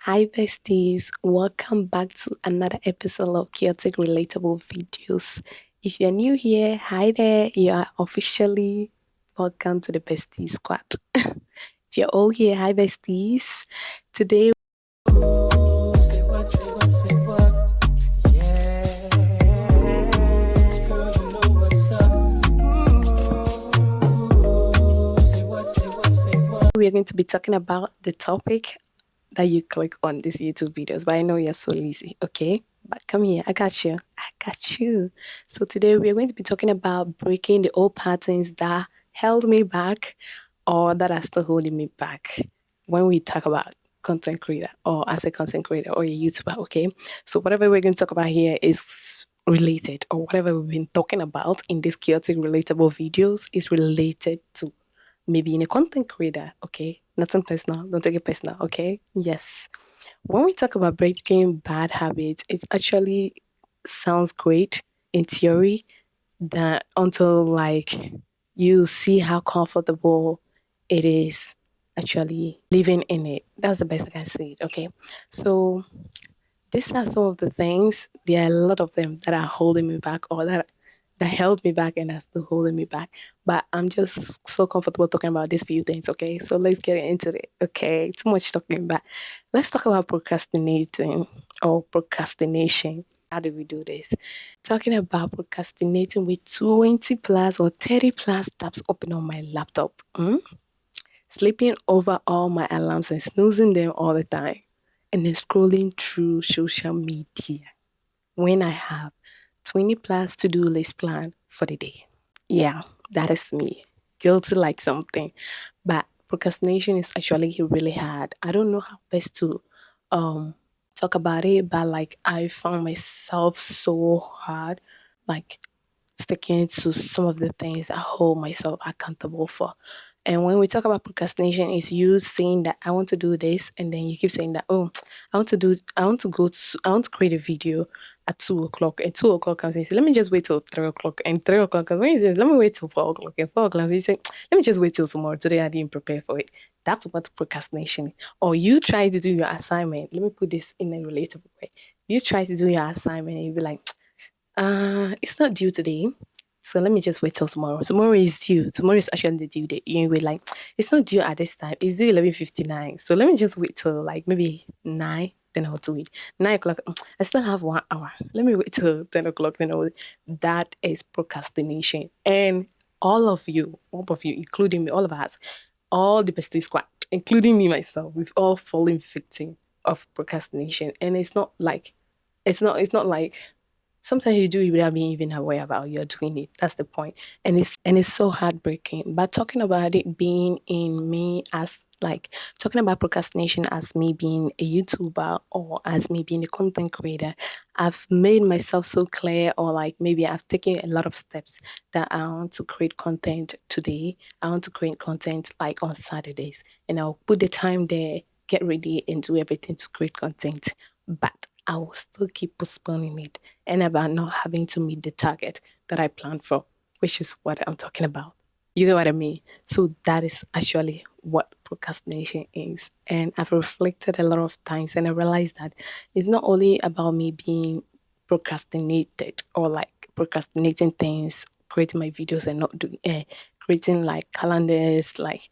Hi, besties. Welcome back to another episode of Chaotic Relatable Videos. If you're new here, hi there. You are officially welcome to the Besties Squad. If you're all here, hi, besties. Today, say what, say what, say what. Yeah. Girl, you know what's up. Say what, say what, say what. We are going to be talking about the topic that you click on these YouTube videos, but I know you're so lazy, okay? But come here, I got you. I got you. So today we are going to be talking about breaking the old patterns that held me back or that are still holding me back when we talk about content creator or as a content creator or a YouTuber, okay? So whatever we're going to talk about here is related, or whatever we've been talking about in these chaotic relatable videos is related to maybe in a content creator, okay? Nothing personal. Don't take it personal, okay? Yes. When we talk about breaking bad habits, it actually sounds great in theory that until like you see how comfortable it is actually living in it. That's the best I can say it, okay? So these are some of the things. There are a lot of them that are holding me back or that held me back and are still holding me back. But I'm just so comfortable talking about these few things, okay? So let's get into it. Okay, too much talking, but let's talk about procrastinating or procrastination. How do we do this? Talking about procrastinating with 20 plus or 30 plus tabs open on my laptop. Sleeping over all my alarms and snoozing them all the time. And then scrolling through social media when I have 20 plus to do list plan for the day. Yeah, that is me. Guilty like something. But procrastination is actually really hard. I don't know how best to um talk about it, but like I found myself so hard, like sticking to some of the things I hold myself accountable for. And when we talk about procrastination, it's you saying that I want to do this, and then you keep saying that, oh, I want to create a video at 2 o'clock, and 2 o'clock comes and you say, let me just wait till 3 o'clock, and 3 o'clock comes when you say, let me wait till 4 o'clock, and 4 o'clock, you say, let me just wait till tomorrow. Today I didn't prepare for it. That's what procrastination is. Or you try to do your assignment. Let me put this in a relatable way. You try to do your assignment, and you be like, it's not due today. So let me just wait till tomorrow. Tomorrow is due. Tomorrow is actually the due date. You will like, it's not due at this time. It's due 11:59. So let me just wait till like maybe 9. Then I'll do it. 9 o'clock. I still have 1 hour. Let me wait till 10 o'clock. Then I'll. That is procrastination. And all of you, including me, all of us, all the bestie squad, including me myself, we've all fallen victim of procrastination. And it's not like sometimes you do it without being even aware about you're doing it. That's the point. And it's so heartbreaking. But talking about it being in me as like talking about procrastination as me being a YouTuber or as me being a content creator, I've made myself so clear, or like maybe I've taken a lot of steps that I want to create content today. I want to create content like on Saturdays, and I'll put the time there, get ready and do everything to create content. But I will still keep postponing it and about not having to meet the target that I planned for, which is what I'm talking about. You know what I mean? So that is actually what procrastination is. And I've reflected a lot of times and I realized that it's not only about me being procrastinated or like procrastinating things, creating my videos and not doing creating like calendars, like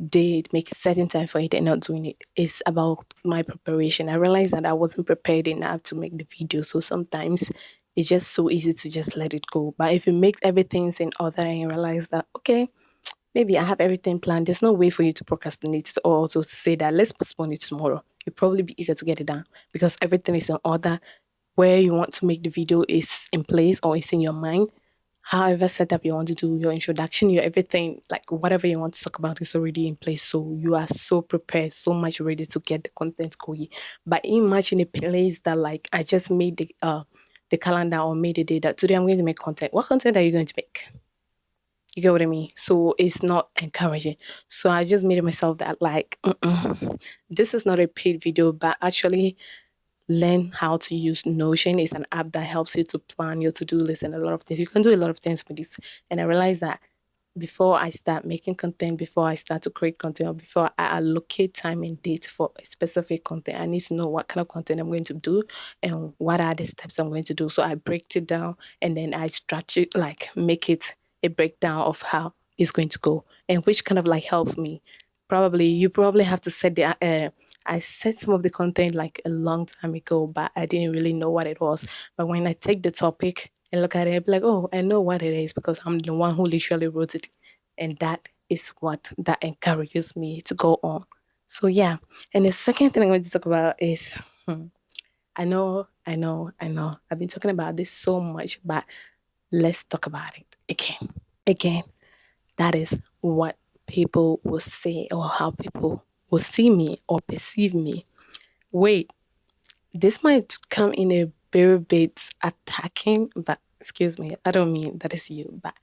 date, make a certain time for it and not doing it. It's about my preparation. I realized that I wasn't prepared enough to make the video. So sometimes it's just so easy to just let it go. But if you make everything in order and you realize that, okay, maybe I have everything planned, there's no way for you to procrastinate it or to say that let's postpone it tomorrow. You'll probably be eager to get it done because everything is in order. Where you want to make the video is in place or is in your mind. However setup you want to do, your introduction, your everything, like whatever you want to talk about is already in place. So you are so prepared, so much ready to get the content going. But imagine a place that like I just made the calendar or made the day that today I'm going to make content. What content are you going to make? You get what I mean? So it's not encouraging. So I just made it myself that like this is not a paid video, but actually learn how to use Notion. It's an app that helps you to plan your to-do list and a lot of things. You can do a lot of things with this. And I realized that before I start making content, before I start to create content, or before I allocate time and date for a specific content, I need to know what kind of content I'm going to do and what are the steps I'm going to do. So I break it down and then I stretch it, like make it a breakdown of how it's going to go and which kind of like helps me. Probably you probably have to set the I set some of the content like a long time ago, but I didn't really know what it was. But when I take the topic and look at it, I'd be like, oh, I know what it is because I'm the one who literally wrote it. And that is what that encourages me to go on. So yeah. And the second thing I'm going to talk about is I know. I've been talking about this so much, but let's talk about it again. Again, that is what people will say or how people will see me or perceive me. Wait, this might come in a very bit attacking, but excuse me, I don't mean that is you, but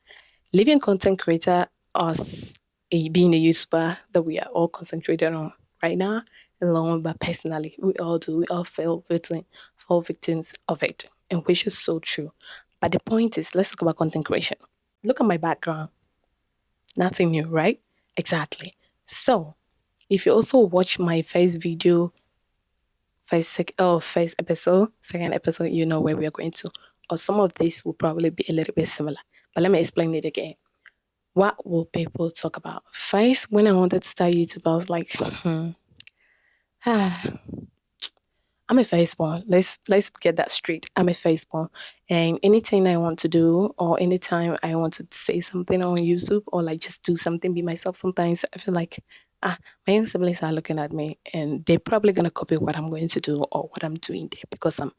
living content creator, us being a YouTuber that we are all concentrated on right now, alone, but personally, we all do, we all fall victims of it, and which is so true. But the point is, let's talk about content creation. Look at my background. Nothing new, right? Exactly. So, if you also watch my first video, first episode, second episode, you know where we are going to. Or some of these will probably be a little bit similar. But let me explain it again. What will people talk about? First, when I wanted to start YouTube, I was like, I'm a firstborn. Let's get that straight. I'm a firstborn, and anything I want to do, or anytime I want to say something on YouTube, or like just do something, be myself. Sometimes I feel like, my young siblings are looking at me, and they're probably gonna copy what I'm going to do or what I'm doing there because I'm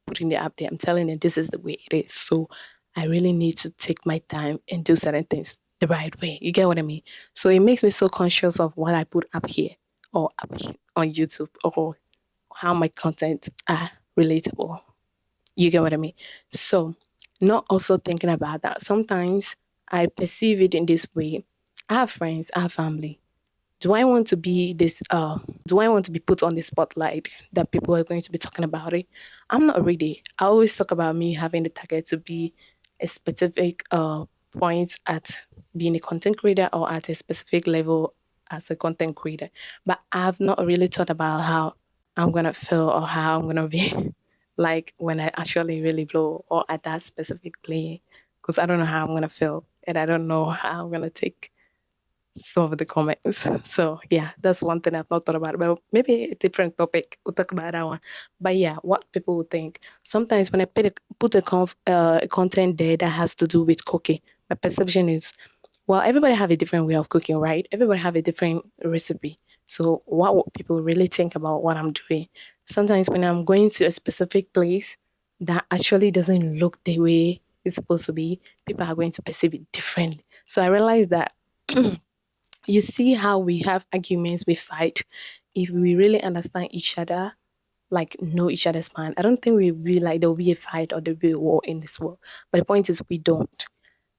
putting it up there. I'm telling them this is the way it is. So I really need to take my time and do certain things the right way. You get what I mean? So it makes me so conscious of what I put up here or up on YouTube or how my content are relatable. You get what I mean? So, not also thinking about that. Sometimes I perceive it in this way. I have friends, I have family. Do I want to be this do I want to be put on the spotlight that people are going to be talking about it? I'm not ready. I always talk about me having the target to be a specific point at being a content creator or at a specific level as a content creator. But I've not really thought about how I'm gonna feel or how I'm gonna be like when I actually really blow or at that specific play. Because I don't know how I'm gonna feel and I don't know how I'm gonna take some of the comments. So yeah, that's one thing I've not thought about. But maybe a different topic. We'll talk about that one. But yeah, what people would think. Sometimes when I put content there that has to do with cooking, my perception is, well, everybody have a different way of cooking, right? Everybody have a different recipe. So what would people really think about what I'm doing? Sometimes when I'm going to a specific place that actually doesn't look the way it's supposed to be, people are going to perceive it differently. So I realized that you see how we have arguments, we fight. If we really understand each other, like know each other's mind, I don't think we be like there'll be a fight or there'll be a war in this world. But the point is we don't.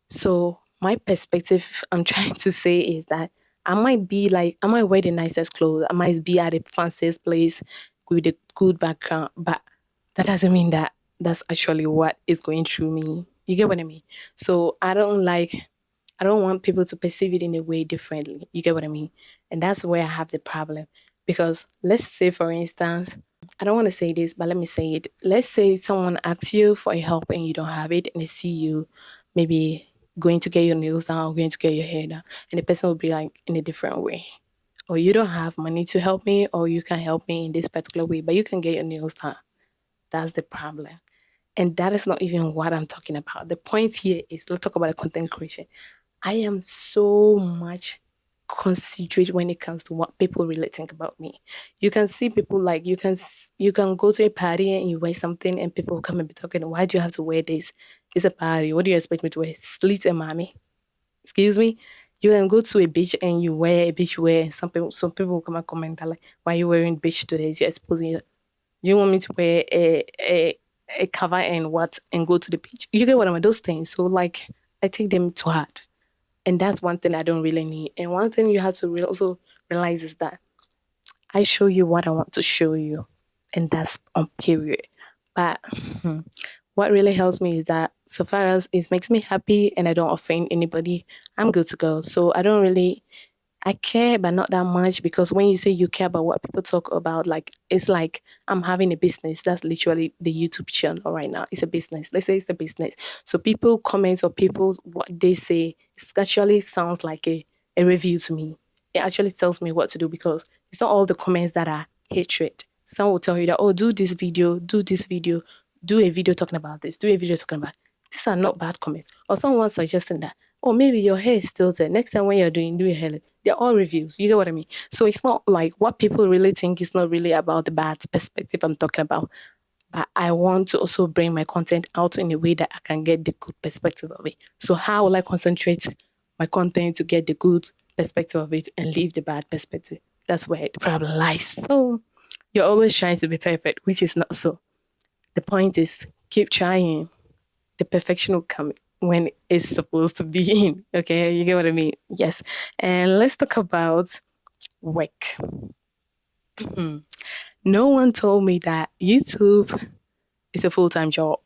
So my perspective I'm trying to say is that I might wear the nicest clothes, I might be at the fanciest place with a good background, but that doesn't mean that that's actually what is going through me. You get what I mean? So I don't want people to perceive it in a way differently. You get what I mean? And that's where I have the problem. Because let's say, for instance, I don't want to say this, but let me say it. Let's say someone asks you for help and you don't have it, and they see you maybe going to get your nails done or going to get your hair done, and the person will be like in a different way. Or you don't have money to help me, or you can help me in this particular way, but you can get your nails done. That's the problem. And that is not even what I'm talking about. The point here is let's talk about the content creation. I am so much considerate when it comes to what people really think about me. You can see people like you can go to a party and you wear something and people will come and be talking. Why do you have to wear this? It's a party. What do you expect me to wear? Slits and mommy. Excuse me. You can go to a beach and you wear a beach wear and some people will come and comment like, why are you wearing beach today? You're exposing your, you want me to wear a cover and what and go to the beach? You get what I mean? Those things. So like I take them to heart. And that's one thing I don't really need. And one thing you have to also realize is that I show you what I want to show you. And that's on period. But what really helps me is that so far as it makes me happy and I don't offend anybody, I'm good to go. So I don't really I care, but not that much because when you say you care about what people talk about, like it's like I'm having a business. That's literally the YouTube channel right now. It's a business. Let's say it's a business. So people comments or people what they say it actually sounds like a review to me. It actually tells me what to do because it's not all the comments that are hatred. Some will tell you that, oh, do this video, do a video talking about this, do a video talking about. These are not bad comments. Or someone suggesting that, oh, maybe your hair is still there. Next time when you're doing, do your hair. They're all reviews. You get what I mean? So it's not like what people really think is not really about the bad perspective I'm talking about. But I want to also bring my content out in a way that I can get the good perspective of it. So how will I concentrate my content to get the good perspective of it and leave the bad perspective? That's where the problem lies. So you're always trying to be perfect, which is not so. The point is keep trying. The perfection will come when it's supposed to be in. Okay, you get what I mean? Yes. And let's talk about work. No one told me that YouTube is a full time job.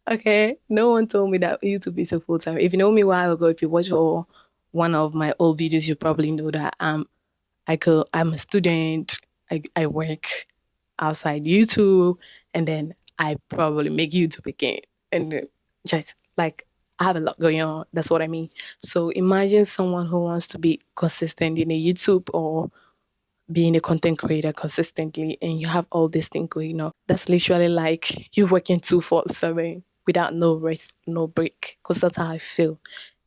Okay, no one told me that YouTube is a full time. If you know me a while ago, if you watch one of my old videos, you probably know that I'm a student. I work outside YouTube, and then I probably make YouTube again, and just like I have a lot going on. That's what I mean. So imagine someone who wants to be consistent in a YouTube or being a content creator consistently, and you have all this thing going on. That's literally like you working 247 without no rest, no break, because that's how I feel.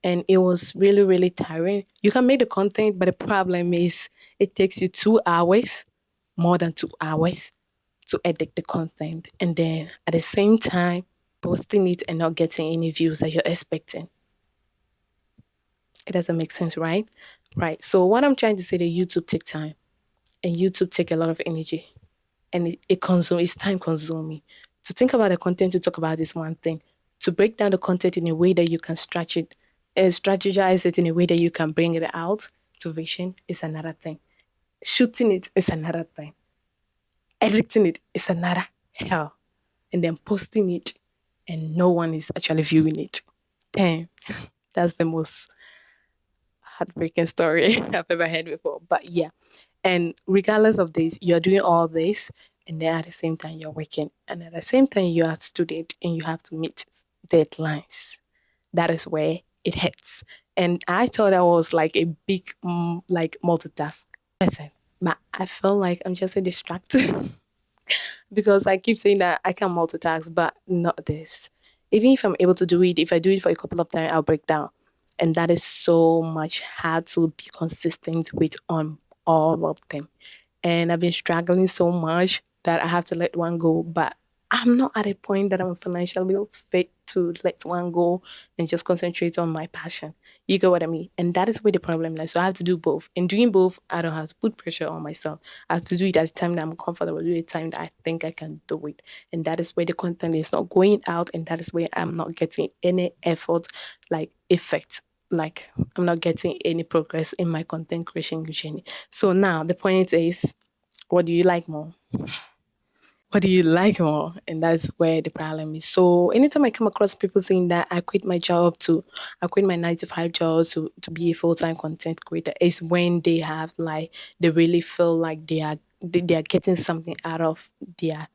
And it was really, really tiring. You can make the content, but the problem is it takes you 2 hours, more than 2 hours to edit the content. And then at the same time, posting it and not getting any views that you're expecting. It doesn't make sense, right? Right. So what I'm trying to say that YouTube take time and YouTube take a lot of energy and it's time consuming. To think about the content to talk about this one thing, to break down the content in a way that you can stretch it and strategize it in a way that you can bring it out to vision is another thing. Shooting it is another thing. Editing it is another hell. And then posting it and no one is actually viewing it. Damn, that's the most heartbreaking story I've ever heard before. But yeah. And regardless of this, you're doing all this, and then at the same time, you're working. And at the same time, you are a student and you have to meet deadlines. That is where it hits. And I thought I was like a big, like multitask person, but I feel like I'm just a distracted because I keep saying that I can multitask, but not this. Even if I'm able to do it, if I do it for a couple of times, I'll break down. And that is so much hard to be consistent with on all of them. And I've been struggling so much that I have to let one go. But I'm not at a point that I'm financially fit to let one go and just concentrate on my passion. You get what I mean? And that is where the problem lies. So I have to do both. In doing both, I don't have to put pressure on myself. I have to do it at a time that I'm comfortable, do it at a time that I think I can do it. And that is where the content is not going out, and that is where I'm not getting any effort, like effect. Like I'm not getting any progress in my content creation journey. So now the point is, what do you like more? What do you like more? And that's where the problem is. So anytime I come across people saying that I quit my 9 to 5 job to be a full-time content creator, is when they have like they really feel like they are getting something out of their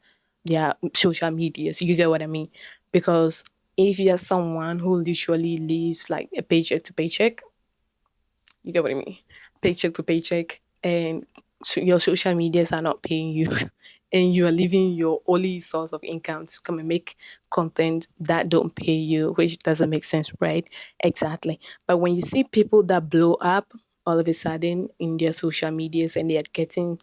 social media. So you get what I mean? Because if you're someone who literally lives like a paycheck to paycheck, you get what I mean? Paycheck to paycheck, and so your social medias are not paying you, and you are leaving your only source of income to come and make content that don't pay you, which doesn't make sense, right? Exactly. But when you see people that blow up all of a sudden in their social medias and they are getting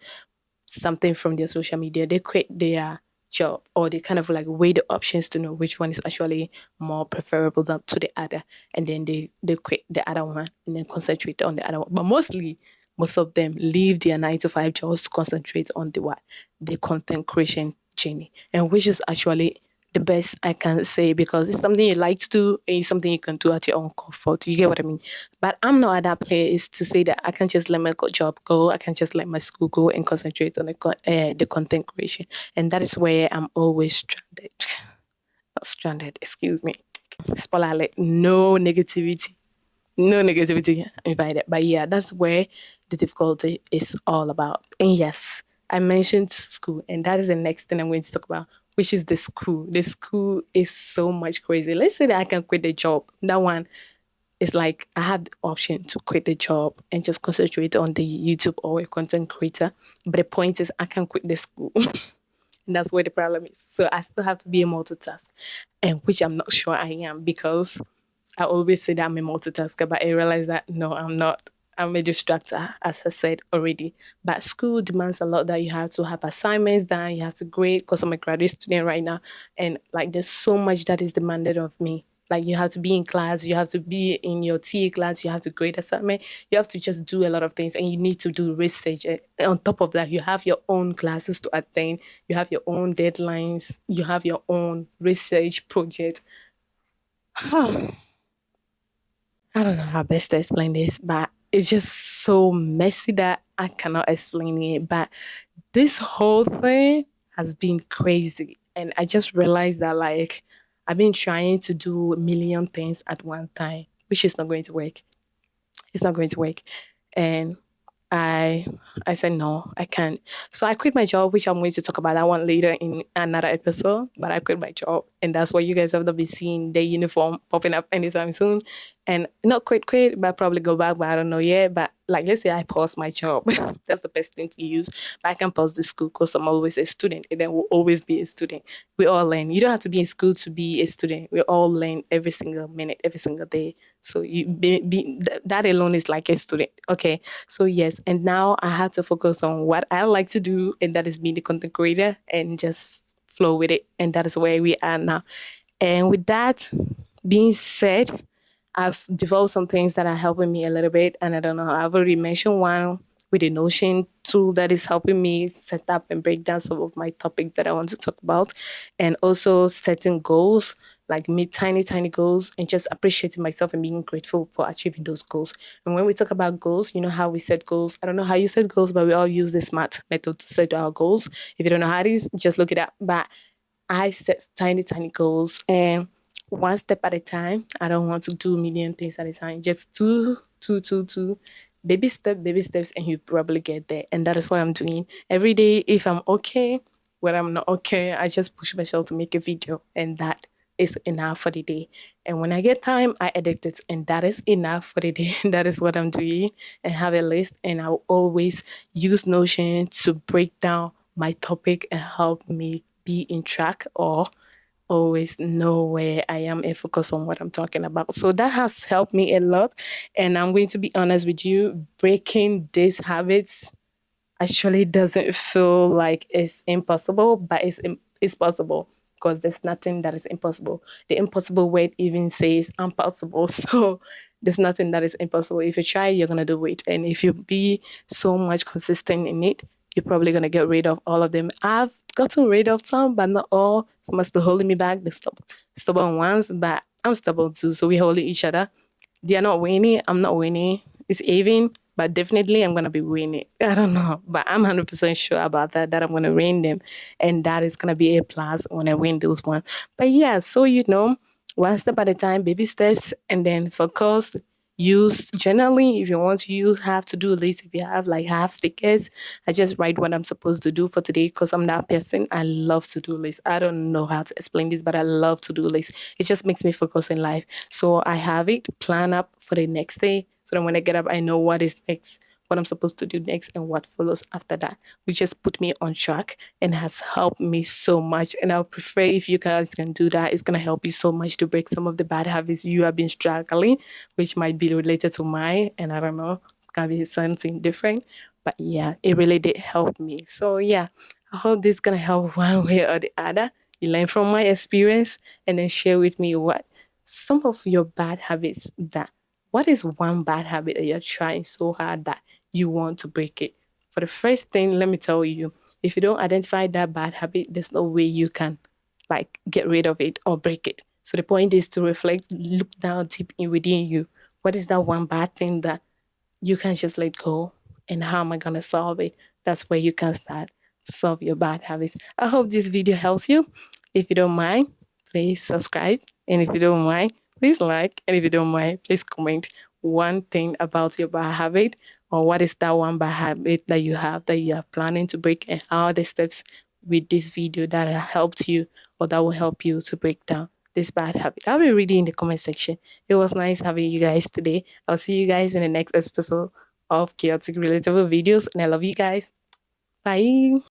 something from their social media, they quit their job or they kind of like weigh the options to know which one is actually more preferable than to the other. And then they quit the other one and then concentrate on the other one. But mostly, most of them leave their 9 to 5 jobs to concentrate on the what? The content creation journey. And which is actually the best I can say, because it's something you like to do and it's something you can do at your own comfort. You get what I mean? But I'm not at that place to say that I can just let my job go. I can just let my school go and concentrate on the content creation. And that is where I'm always stranded. Not stranded, excuse me. Spoiler alert, no negativity. No negativity invited. But yeah, that's where the difficulty is all about. And yes, I mentioned school, and that is the next thing I'm going to talk about, which is the school. The school is so much crazy. Let's say that I can quit the job. That one is like I had the option to quit the job and just concentrate on the YouTube or a content creator. But the point is, I can quit the school. And that's where the problem is. So I still have to be a multitask, and which I'm not sure I am, because I always say that I'm a multitasker, but I realize that no, I'm not. I'm a distractor, as I said already. But school demands a lot, that you have to have assignments done, you have to grade, because I'm a graduate student right now. And like there's so much that is demanded of me. Like you have to be in class, you have to be in your TA class, you have to grade assignment, you have to just do a lot of things, and you need to do research. And on top of that, you have your own classes to attend, you have your own deadlines, you have your own research project. I don't know how best to explain this, but it's just so messy that I cannot explain it. But this whole thing has been crazy. And I just realized that, like, I've been trying to do a million things at one time, which is not going to work. It's not going to work. And I I said no, I can't. So I quit my job, which I'm going to talk about that one later in another episode. But I quit my job, and that's why you guys have to be seeing the uniform popping up anytime soon. And not quit, but probably go back, but I don't know yet. But like let's say I pause my job. That's the best thing to use. But I can pause the school because I'm always a student, and then will always be a student. We all learn. You don't have to be in school to be a student. We all learn every single minute, every single day. So that alone is like a student. Okay. So yes, and now I had to focus on what I like to do, and that is being the content creator, and just flow with it. And that is where we are now. And with that being said, I've developed some things that are helping me a little bit. And I don't know, I've already mentioned one with the Notion tool that is helping me set up and break down some of my topics that I want to talk about. And also setting goals, like me tiny, tiny goals, and just appreciating myself and being grateful for achieving those goals. And when we talk about goals, you know how we set goals. I don't know how you set goals, but we all use the SMART method to set our goals. If you don't know how it is, just look it up. But I set tiny, tiny goals, and one step at a time. I don't want to do a million things at a time. Just two, baby steps, and you probably get there. And that is what I'm doing every day. If I'm okay, when I'm not okay, I just push myself to make a video, and that is enough for the day. And when I get time, I edit it, and that is enough for the day. That is what I'm doing, and have a list. And I'll always use Notion to break down my topic and help me be in track, or always know where I am and focus on what I'm talking about. So that has helped me a lot. And I'm going to be honest with you, breaking these habits actually doesn't feel like it's impossible, but it's possible, because there's nothing that is impossible. The impossible word even says impossible. So there's nothing that is impossible. If you try, you're gonna do it. And if you be so much consistent in it, you're probably gonna get rid of all of them. I've gotten rid of some, but not all. Some are still holding me back. The stubborn ones, but I'm stubborn too. So we hold each other. They are not winning. I'm not winning. It's even, but definitely I'm gonna be winning. I don't know, but I'm 100% sure about that. That I'm gonna win them, and that is gonna be a plus when I win those ones. But yeah, so one step at a time, baby steps, and then focus. Use generally if you want to use have to do list. If you have like half stickers, I just write what I'm supposed to do for today, because I'm that person. I love to do lists. I don't know how to explain this, but I love to do lists. It just makes me focus in life. So I have it plan up for the next day, so that when I get up, I know what is next, what I'm supposed to do next, and what follows after that, which just put me on track and has helped me so much. And I'll prefer if you guys can do that. It's going to help you so much to break some of the bad habits you have been struggling, which might be related to mine. And I don't know, it can be something different. But yeah, it really did help me. So yeah, I hope this is going to help one way or the other. You learn from my experience, and then share with me what some of your bad habits that what is one bad habit that you're trying so hard that you want to break it? For the first thing, let me tell you, if you don't identify that bad habit, there's no way you can like get rid of it or break it. So the point is to reflect, look down deep in within you. What is that one bad thing that you can just let go? And how am I gonna solve it? That's where you can start to solve your bad habits. I hope this video helps you. If you don't mind, please subscribe. And if you don't mind, please like. And if you don't mind, please comment one thing about your bad habit, or what is that one bad habit that you have that you are planning to break, and how are the steps with this video that have helped you or that will help you to break down this bad habit. I'll be reading in the comment section. It was nice having you guys today. I'll see you guys in the next episode of Chaotic Relatable Videos, and I love you guys. Bye.